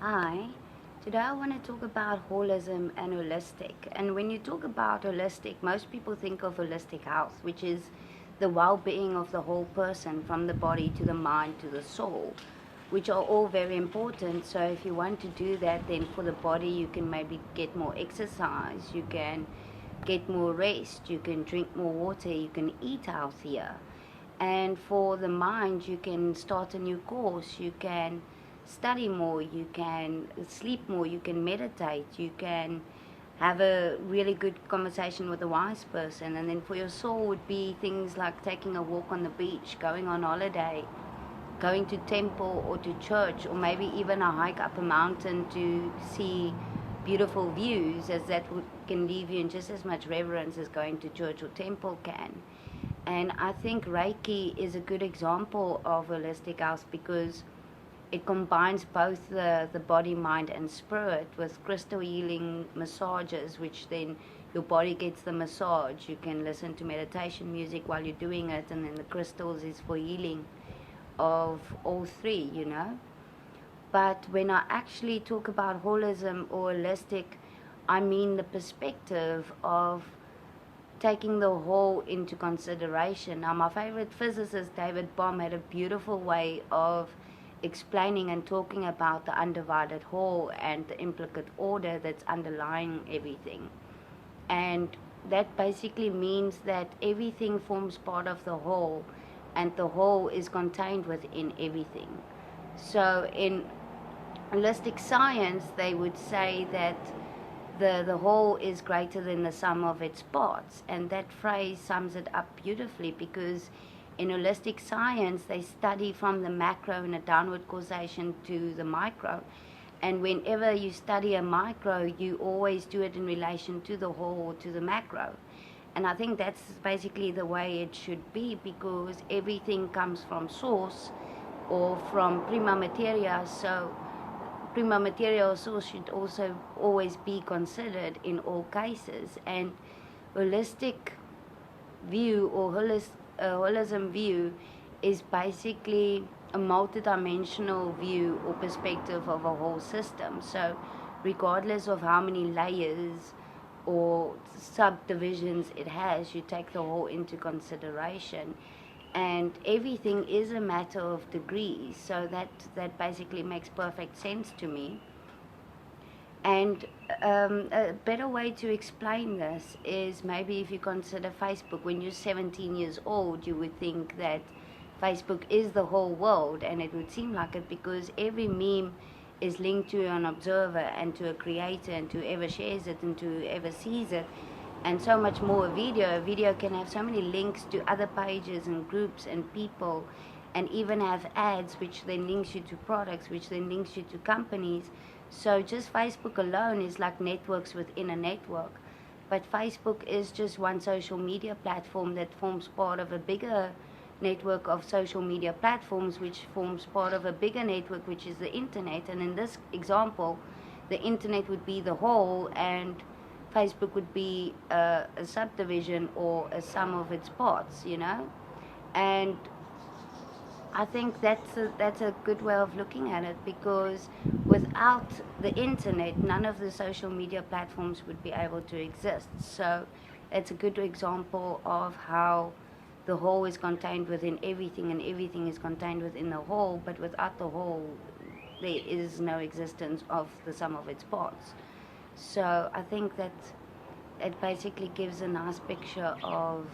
Hi, today I want to talk about holism and holistic. And when you talk about holistic, most people think of holistic health, which is the well being of the whole person from the body to the mind to the soul, which are all very important. So, if you want to do that, then for the body, you can maybe get more exercise, you can get more rest, you can drink more water, you can eat healthier. And for the mind, you can start a new course, you can study more, you can sleep more, you can meditate, you can have a really good conversation with a wise person. And then for your soul would be things like taking a walk on the beach, going on holiday, going to temple or to church, or maybe even a hike up a mountain to see beautiful views, as that can leave you in just as much reverence as going to church or temple can. And I think Reiki is a good example of holistic health because it combines both the body, mind, and spirit with crystal healing massages, which then your body gets the massage. You can listen to meditation music while you're doing it, and then the crystals is for healing of all three. But when I actually talk about holism or holistic, I mean the perspective of taking the whole into consideration. Now, my favorite physicist, David Bohm, had a beautiful way of explaining and talking about the undivided whole and the implicate order that's underlying everything. And that basically means that everything forms part of the whole, and the whole is contained within everything. So, in holistic science, they would say that the whole is greater than the sum of its parts. And that phrase sums it up beautifully, because in holistic science, they study from the macro in a downward causation to the micro. And whenever you study a micro, you always do it in relation to the whole or to the macro. And I think that's basically the way it should be, because everything comes from source or from prima materia. So prima material source should also always be considered in all cases. And holistic view or holism view is basically a multidimensional view or perspective of a whole system. So regardless of how many layers or subdivisions it has, you take the whole into consideration. And everything is a matter of degrees, so that basically makes perfect sense to me. And a better way to explain this is maybe if you consider Facebook. When you're 17 years old, you would think that Facebook is the whole world, and it would seem like it, because every meme is linked to an observer and to a creator and to whoever shares it and to whoever sees it. And so much more a video can have so many links to other pages and groups and people, and even have ads, which then links you to products, which then links you to companies. So just Facebook alone is like networks within a network. But Facebook is just one social media platform that forms part of a bigger network of social media platforms, which forms part of a bigger network, which is the internet. And in this example, the internet would be the whole, and Facebook would be a subdivision or a sum of its parts. And I think that's a good way of looking at it, because without the internet, none of the social media platforms would be able to exist. So it's a good example of how the whole is contained within everything, and everything is contained within the whole. But without the whole, there is no existence of the sum of its parts. So I think that it basically gives a nice picture of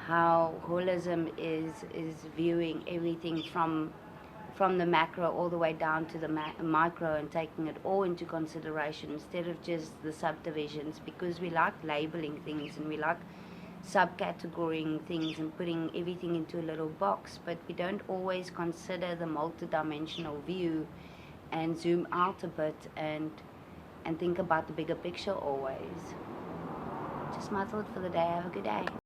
how holism is viewing everything from the macro all the way down to the micro, and taking it all into consideration instead of just the subdivisions, because we like labeling things and we like subcategorizing things and putting everything into a little box, but we don't always consider the multidimensional view and zoom out a bit and think about the bigger picture always. Just my thought for the day. Have a good day.